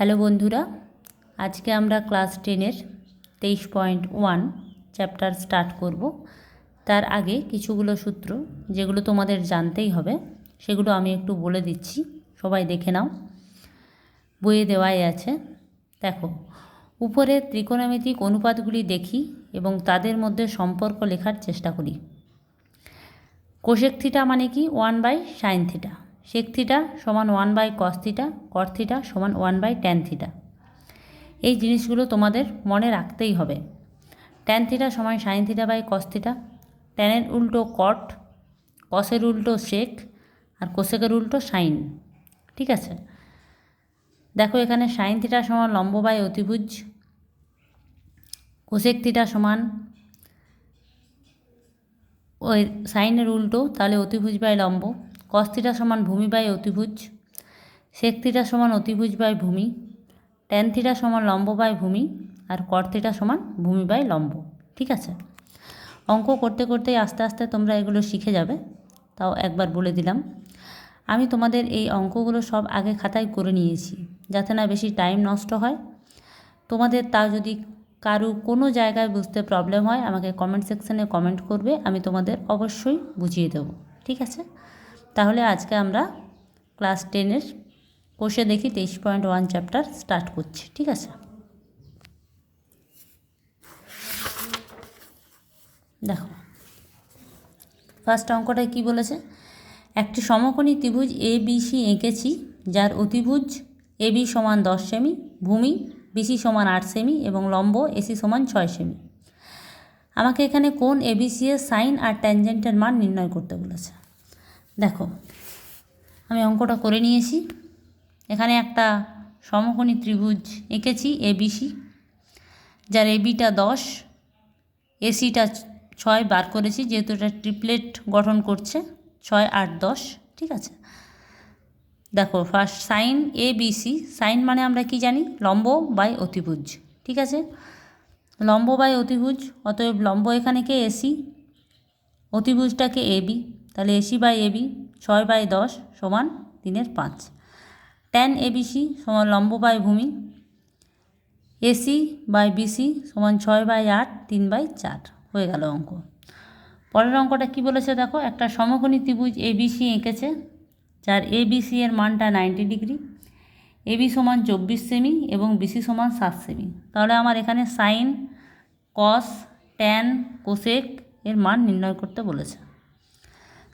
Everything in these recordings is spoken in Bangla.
হ্যালো বন্ধুরা, আজকে আমরা ক্লাস 10-এর 23.1 চ্যাপ্টার স্টার্ট করব। তার আগে কিছুগুলো সূত্র যেগুলো তোমাদের জানতেই হবে সেগুলো আমি একটু বলে দিচ্ছি, সবাই দেখে নাও। বইয়ে দেওয়াই আছে। দেখো, উপরে ত্রিকোণমিতিক অনুপাতগুলি দেখি এবং তাদের মধ্যে সম্পর্ক লেখার চেষ্টা করি। কোসেক থিটা মানে কি? 1/sin theta. সেক থিটা সমান 1/cos থিটা, কট থিটা সমান 1/tan থিটা। এই জিনিসগুলো তোমাদের মনে রাখতেই হবে। ট্যান থিটা সমান sine theta by cos theta, ট্যানের উল্টো কট, কসের উল্টো সেক, আর কোসেকের উল্টো সাইন। ঠিক আছে, দেখো এখানে সাইন থিটা সমান লম্ব বাই অতিভুজ, কোসেক থিটা সমান ওই সাইনের উল্টো, তাহলে অতিভুজ বাই লম্ব, কস থিটা সমান ভূমি বাই অতিভুজ, সেক থিটা সমান অতিভুজ বাই ভূমি, ট্যান থিটা সমান লম্ব বাই ভূমি, আর কট থিটা সমান ভূমি বাই লম্ব। ঠিক আছে, অঙ্ক করতে করতেই আস্তে আস্তে তোমরা এগুলো শিখে যাবে। তাও একবার বলে দিলাম, আমি তোমাদের এই অঙ্কগুলো সব আগে খাতায় করে নিয়েছি যাতে না বেশি টাইম নষ্ট হয়। তোমাদের তাও যদি কারো কোনো জায়গায় বুঝতে প্রবলেম হয় আমাকে কমেন্ট সেকশানে কমেন্ট করবে, আমি তোমাদের অবশ্যই বুঝিয়ে দেব। ঠিক আছে, তাহলে আজকে আমরা ক্লাস 10-এর কোষে দেখি 23.1 চ্যাপ্টার স্টার্ট করছি। ঠিক আছে, দেখো ফার্স্ট অঙ্কটায় কি বলেছে, একটি সমকোণী ত্রিভুজ ABC এঁকেছি যার অতিভুজ AB সমান 10 সেমি, ভূমি BC সমান 8 সেমি এবং লম্ব AC সমান 6 সেমি। আমাকে এখানে কোণ ABC এর সাইন আর ট্যানজেন্টের মান নির্ণয় করতে বলেছে। দেখো আমি অঙ্কটা করে নিয়েছি। এখানে একটা সমকোণী ত্রিভুজ এঁকেছি ABC, যার ABটা 10, ACটা 6 বার করেছি যেহেতু এটা ট্রিপলেট গঠন করছে, 6, 8, 10। ঠিক আছে, দেখো ফার্স্ট সাইন ABC, সাইন মানে আমরা কি জানি? লম্ব বাই অতিভুজ। ঠিক আছে, লম্ব বাই অতিভুজ, অতএব লম্ব এখানে কে? AC, অতিভুজটাকে AB, তাহলে AC বাই AB 6/10 সমান 3/5। ট্যান ABC সমান লম্ব বাই ভূমি, AC বাই BC সমান 6/8 3/4 হয়ে গেল অঙ্ক। পরের অঙ্কটা কি বলেছে দেখো, একটা সমকোণী ত্রিভুজ ABC এঁকেছে যার ABC এর মানটা 90 ডিগ্রি, AB সমান 24 সেমি এবং BC সমান 7 সেমি। তাহলে আমার এখানে সাইন, কস, ট্যান, কোসেক এর মান নির্ণয় করতে বলেছে।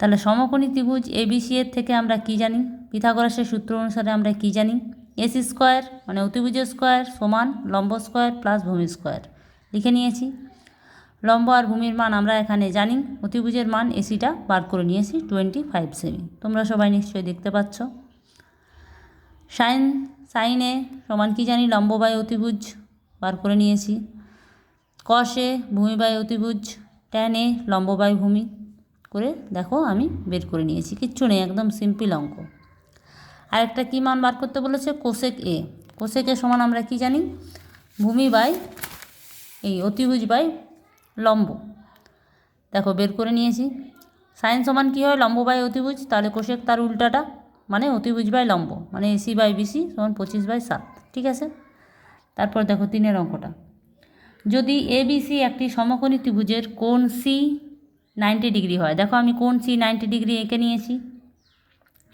তাহলে সমকোণী ত্রিভুজ ABC এর থেকে আমরা কি জানি? পিথাগোরাসের সূত্র অনুসারে আমরা কি জানি? AC স্কোয়ার মানে অতিভুজের স্কোয়ার সমান লম্ব স্কোয়ার প্লাস ভূমি স্কোয়ার। লিখে নিয়েছি। লম্ব আর ভূমির মান আমরা এখানে জানি, অতিভুজের মান ACটা বার করে নিয়েছি 25 সেমি। তোমরা সবাই নিশ্চয়ই দেখতে পাচ্ছ। সাইনে সমান কি জানি? লম্ব বাই অতিভুজ বার করে নিয়েছি। কসে ভূমি বাই অতিভুজ, ট্যানে লম্ব বাই ভূমি করে দেখো আমি বের করে নিয়েছি, কিচ্ছু নেই, একদম সিম্পল অঙ্ক। আরেকটা কী মান বার করতে বলেছে? কোসেক এ। কোসেকের সমান আমরা কি জানি? ভূমি বাই এই অতিভুজ বাই লম্ব। দেখো বের করে নিয়েছি। সাইন সমান কী হয়? লম্ব বাই অতিভুজ, তাহলে কোসেক তার উল্টাটা মানে অতিভুজ বাই লম্ব, মানে AC বাই BC সমান 25/7। ঠিক আছে, তারপর দেখো 3-এর অঙ্কটা, যদি ABC একটি সমকোণী ত্রিভুজের কোণ C 90 ডিগ্রি হয়। দেখো আমি কোণ C 90 ডিগ্রি এঁকে নিয়েছি।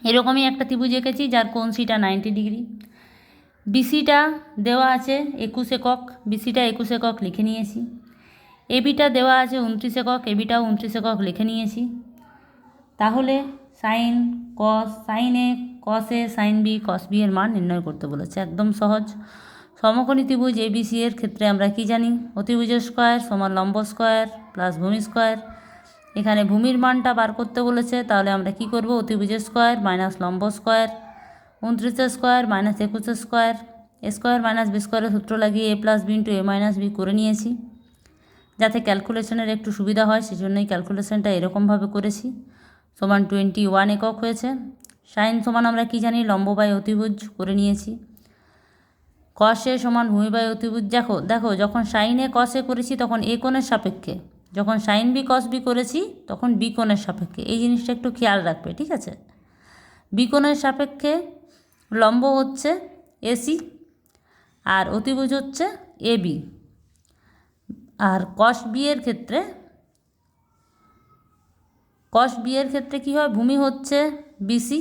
এরকমই একটা ত্রিভুজ এঁকেছি যার কোণ Cটা 90 ডিগ্রি। BCটা দেওয়া আছে 21 একক, BCটা 21 একক লিখে নিয়েছি। ABটা দেওয়া আছে 29 একক, ABটাও 29 একক লিখে নিয়েছি। তাহলে sine, cos, sine A, cos A, sine B, cos B এর মান নির্ণয় করতে বলেছে। একদম সহজ। সমকোণী ত্রিভুজ ABC এর ক্ষেত্রে আমরা কি জানি? অতিভুজের স্কোয়ার সমান লম্ব স্কোয়ার প্লাস ভূমি স্কোয়ার। এখানে ভূমির মানটা বার করতে বলেছে, তাহলে আমরা কি করব? অতিভুজের স্কোয়ার মাইনাস লম্ব square, 29 square minus 21 square, A square minus B স্কোয়ারের সূত্র লাগিয়ে A plus B into A minus B করে নিয়েছি যাতে ক্যালকুলেশনের একটু সুবিধা হয়, সেজন্যই ক্যালকুলেশনটা এরকমভাবে করেছি। সমান 21 একক হয়েছে। সাইন সমান আমরা কি জানি? লম্ব বাই অতিভুজ করে নিয়েছি। কসে সমান ভূমি বাই অতিভুজ। দেখো যখন সাইনে কসে করেছি তখন A কোণের সাপেক্ষে, যখন সাইন B কস B করেছি তখন B কোণের সাপেক্ষে। এই জিনিসটা একটু খেয়াল রাখবে। ঠিক আছে, B কোণের সাপেক্ষে লম্ব হচ্ছে AC, আর অতিভুজ হচ্ছে A B. R cos B এর ক্ষেত্রে কী হয়, ভূমি হচ্ছে বিসি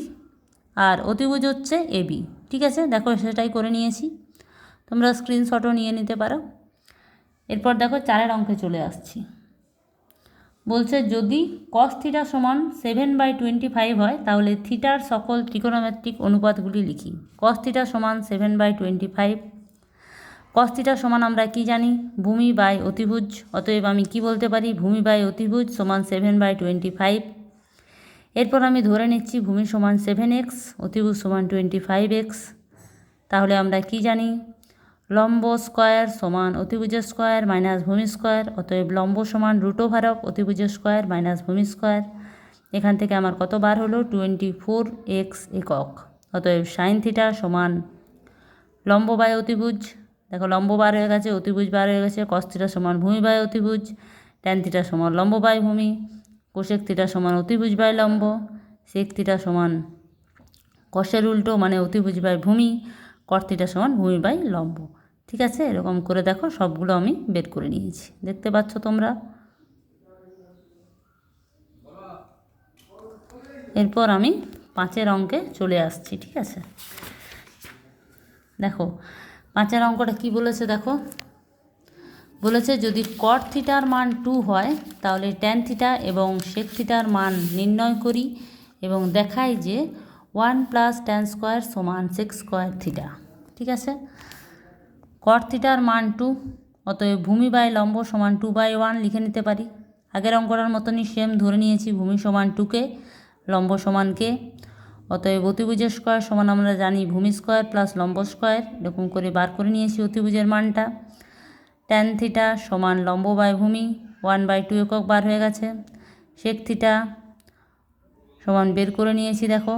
আর অতিভুজ হচ্ছে এবি। ঠিক আছে, দেখো সেটাই করে নিয়েছি, তোমরা স্ক্রিনশটও নিয়ে নিতে পারো। এরপর দেখো 4 অঙ্কে চলে আসছি। বলছে যদি কস থিটা সমান 7/25 হয় তাহলে থিটার সকল ত্রিকোণমিতিক অনুপাতগুলি লিখি। কস থিটা সমান 7/25। কস থিটা সমান আমরা কি জানি, ভূমি বাই অতিভুজ। অতএব আমি কি বলতে পারি, ভূমি বাই অতিভুজ সমান 7/25। এরপর আমি ধরে নিচ্ছি ভূমি সমান 7x, অতিভুজ সমান 25x। তাহলে আমরা কি জানি, লম্ব স্কোয়ার সমান অতিভুজের স্কোয়ার মাইনাস ভূমি স্কোয়ার। অতএব লম্ব সমান √, অতিভুজের স্কোয়ার মাইনাস ভূমি স্কোয়ার। এখান থেকে আমার কত বার হলো, 24x একক। অতএব সাইন থিটা সমান লম্ব বাই অতিভুজ, দেখো লম্ব বার হয়ে গেছে, অতিভুজ বার হয়ে গেছে। কস থিটা সমান ভূমি বাই অতিভুজ, ট্যান থিটা সমান লম্ব বাই ভূমি, কোসেক থিটা সমান অতিভুজ বাই লম্ব, সেক থিটা সমান কসের উল্টো মানে অতিভুজ বাই ভূমি, কট থিটা সমান ভূমি বাই লম্ব। ঠিক আছে, এরকম করে দেখো সবগুলো আমি বের করে নিয়েছি, দেখতে পাচ্ছ তোমরা। এরপর আমি 5 অঙ্কে চলে আসছি। ঠিক আছে, দেখো 5 অঙ্কটা কি বলেছে, দেখো বলেছে যদি কট থিটার মান 2 হয় তাহলে ট্যান থিটা এবং সেক থিটার মান নির্ণয় করি এবং দেখাই যে 1 + tan স্কোয়ার সমান সেক স্কোয়ার থিটা। ঠিক আছে, কট থিটার মান 2, অতএব ভূমি বাই লম্ব সমান 2/1 লিখে নিতে পারি। আগের অঙ্কটার মতনই সেম ধরে নিয়েছি, ভূমি সমান 2k, লম্ব সমান k। অতএব অতিভুজের স্কোয়ার সমান আমরা জানি ভূমি স্কোয়ার প্লাস লম্ব স্কোয়ার, এরকম করে বার করে নিয়েছি অতিভুজের মানটা। ট্যান থিটা সমান লম্ব বাই ভূমি 1/2 একক বার হয়ে গেছে। সেক থিটা সমান বের করে নিয়েছি, দেখো।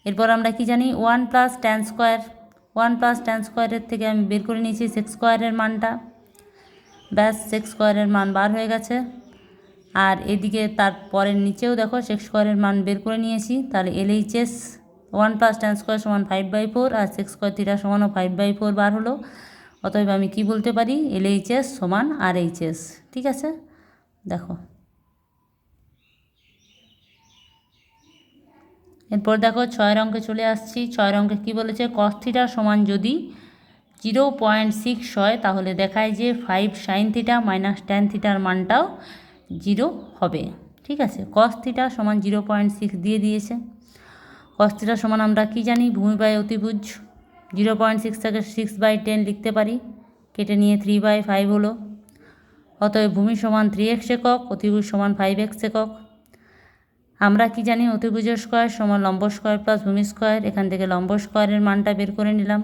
এরপর আমরা কি জানি, 1 + tan স্কোয়ার, 1 + tan স্কোয়ারের থেকে আমি বের করে নিয়েছি সেক স্কোয়ারের মানটা, ব্যাস সেক স্কোয়ারের মান বার হয়ে গেছে। আর এদিকে তার পরের নিচেও দেখো সেক স্কোয়ারের মান বের করে নিয়েছি। তাহলে LHS 1 + tan স্কোয়ার সমান 5/4 আর সেক স্কোয়ার থিটা সমানও 5/4 বার হলো। অতএব আমি কি বলতে পারি, LHS সমান RHS। ঠিক আছে, দেখো এরপর দেখো 6 অঙ্কে চলে আসছি। 6 অঙ্কে কি বলেছে, কস থিটা সমান যদি 0.6 হয় তাহলে দেখায় যে 5 সাইন থিটা মাইনাস ট্যান থিটার মানটাও 0 হবে। ঠিক আছে, কস থিটা সমান 0.6 দিয়ে দিয়েছে। কস থিটা সমান আমরা কি জানি, ভূমি বাই অতিভুজ। 0.6 থেকে 6/10 লিখতে পারি, কেটে নিয়ে 3/5 হলো। অতএব ভূমি সমান 3x একক, অতিভুজ সমান 5x একক। আমরা কি জানি, অতিভুজের স্কোয়ার সমান লম্ব স্কোয়ার প্লাস ভূমি স্কোয়ার। এখান থেকে লম্ব স্কোয়ারের মানটা বের করে নিলাম,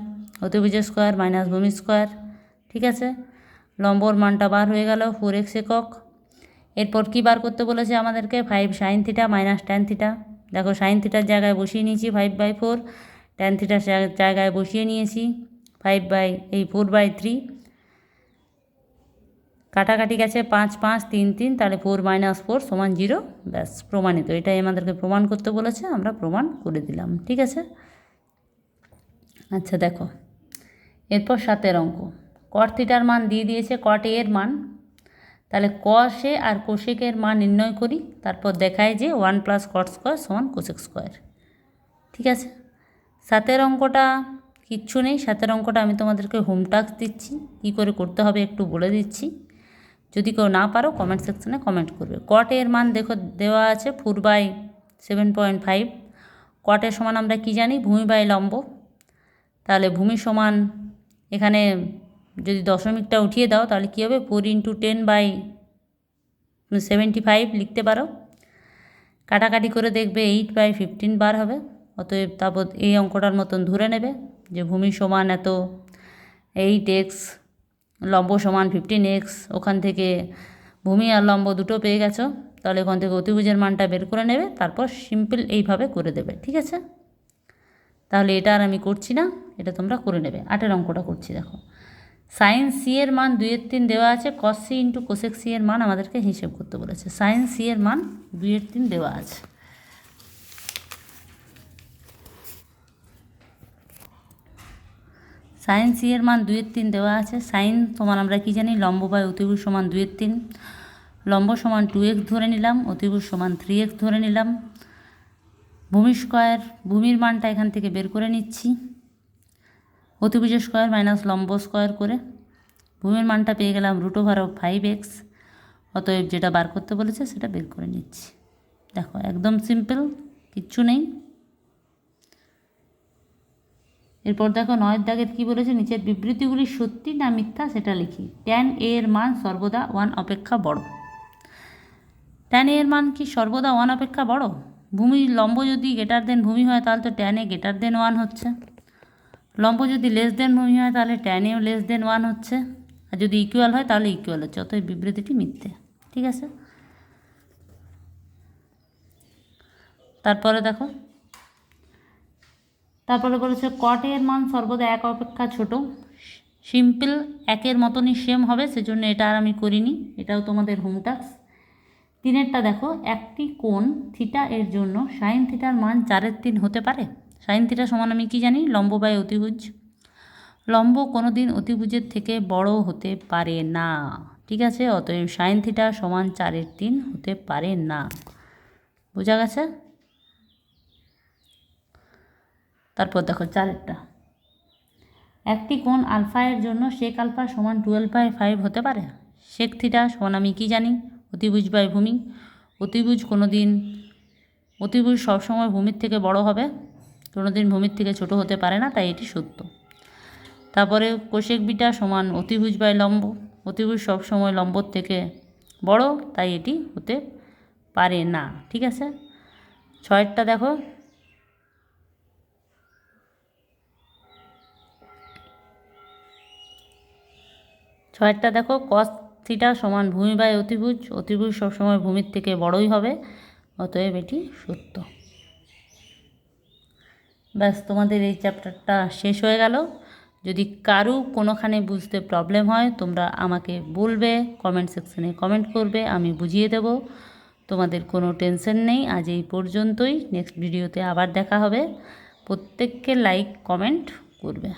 অতিভুজের স্কোয়ার মাইনাস ভূমি স্কোয়ার। ঠিক আছে, লম্বর মানটা বার হয়ে গেল 4x একক। এরপর কি বার করতে বলেছে আমাদেরকে, 5 sine theta minus tan theta. দেখো সাইন থিটার জায়গায় বসিয়ে নিয়েছি 5/4, ট্যান থিটার জায়গায় বসিয়ে নিয়েছি 4/3। কাটাকাটি গেছে 5 5 3 3, তাহলে 4 - 4 সমান 0, ব্যাস প্রমাণিত। এটাই আমাদেরকে প্রমাণ করতে বলেছে, আমরা প্রমাণ করে দিলাম। ঠিক আছে, আচ্ছা দেখো এরপর 7 অঙ্ক। কট থিটার মান দিয়ে দিয়েছে, কট এর মান, তাহলে কসে আর কোসেকের মান নির্ণয় করি। তারপর দেখায় যে 1 + cot স্কোয়ার সমান কোসেক স্কোয়ার। ঠিক আছে, 7 অঙ্কটা কিচ্ছু নেই। 7 অঙ্কটা আমি তোমাদেরকে হোম টাস্ক দিচ্ছি, কী করে করতে হবে একটু বলে দিচ্ছি। যদি কেউ না পারো কমেন্ট সেকশনে কমেন্ট করবে। কট এর মান দেখো দেওয়া আছে 4/7.5। কটের সমান আমরা কি জানি, ভূমি বাই লম্ব। তাহলে ভূমি সমান, এখানে যদি দশমিকটা উঠিয়ে দাও তাহলে কী হবে, 4 × 10/75 লিখতে পারো। কাটাকাটি করে দেখবে 8/15 বার হবে। অতএব তারপর এই অঙ্কটার মতন ধরে নেবে যে ভূমি সমান এত, 8x, লম্ব সমান 15x। ওখান থেকে ভূমি আর লম্ব দুটো পেয়ে গেছো, তাহলে ওখান থেকে অতিভুজের মানটা বের করে নেবে, তারপর সিম্পল এইভাবে করে দেবে। ঠিক আছে, তাহলে এটা আর আমি করছি না, এটা তোমরা করে নেবে। 8 অঙ্কটা করছি, দেখো সাইন সি এর মান 2/3 দেওয়া আছে, cos C into cosec C এর মান আমাদেরকে হিসেব করতে বলেছে। সাইন সি এর মান 2/3 দেওয়া আছে। সাইন সি এর মান 2/3 দেওয়া আছে। সাইন সমান আমরা কি জানি, লম্ব বাই অতিভুজ সমান 2/3। লম্ব সমান 2x ধরে নিলাম, অতিভুজ সমান 3x ধরে নিলাম। ভূমি স্কয়ার, ভূমির মানটা এখান থেকে বের করে নিচ্ছি, অতিভুজের স্কয়ার মাইনাস লম্ব স্কয়ার করে ভূমির মানটা পেয়ে গেলাম √5x। অতএব যেটা বার করতে বলেছে সেটা বের করে নিচ্ছি। দেখো একদম সিম্পল, কিচ্ছু নেই। এরপর দেখো 9 দাগের কী বলেছে, নিচের বিবৃতিগুলি সত্যি না মিথ্যা সেটা লিখি। tan a এর মান সর্বদা 1 অপেক্ষা বড়। tan a এর মান কি সর্বদা 1 অপেক্ষা বড়? ভূমি লম্ব যদি গ্রেটার দেন ভূমি হয় তাহলে তো tan a গ্রেটার দেন 1 হচ্ছে। লম্ব যদি লেস দেন ভূমি হয় তাহলে tan a লেস দেন 1 হচ্ছে। আর যদি ইকুয়াল হয় তাহলে ইকুয়াল হচ্ছে। অতএব বিবৃতিটি মিথ্যে। ঠিক আছে, তারপরে দেখো, তারপরে বলেছে cot a এর মান সর্বদা 1 অপেক্ষা ছোট। সিম্পল, 1-এর মতনই সেম হবে, সেজন্য এটা আর আমি করিনি, এটাও তোমাদের হোম টাস্ক। 3-এরটা দেখো, একটি কোণ থিটা এর জন্য সাইন থিটার মান 4/3 হতে পারে। সাইন থিটা সমান আমি কি জানি, লম্ব বাই অতিভুজ। লম্ব কোনো দিন অতিভুজের থেকে বড় হতে পারে না। ঠিক আছে, অতএব সাইন থিটা সমান 4/3 হতে পারে না। বোঝা গেছে? তারপর দেখো 4-এরটা, একটি কোণ আলফা এর জন্য সেক আলফা সমান 12/5 হতে পারে। সেক থিটা সমান আমি কি জানি, অতিভুজ বাই ভূমি। অতিভুজ সবসময় ভূমির থেকে বড় হবে, কোনো দিন ভূমির থেকে ছোট হতে পারে না, তাই এটি সত্য। তারপরে কোশেক বিটা সমান অতিভুজ বাই লম্ব। অতিভুজ সবসময় লম্বর থেকে বড়, তাই এটি হতে পারে না। ঠিক আছে, 6-এরটা দেখো, cos থিটা সমান ভূমি বাই অতিভুজ। অতিভুজ সবসময় ভূমির থেকে বড়ই হবে, অতএব এটি সত্য। ব্যাস, তোমাদের এই চ্যাপ্টারটা শেষ হয়ে গেল। যদি কারো কোনোখানে বুঝতে প্রবলেম হয় তোমরা আমাকে বলবে, কমেন্ট সেকশনে কমেন্ট করবে, আমি বুঝিয়ে দেব। তোমাদের কোনো টেনশন নেই। আজ এই পর্যন্তই, নেক্সট ভিডিওতে আবার দেখা হবে। প্রত্যেককে লাইক কমেন্ট করবে।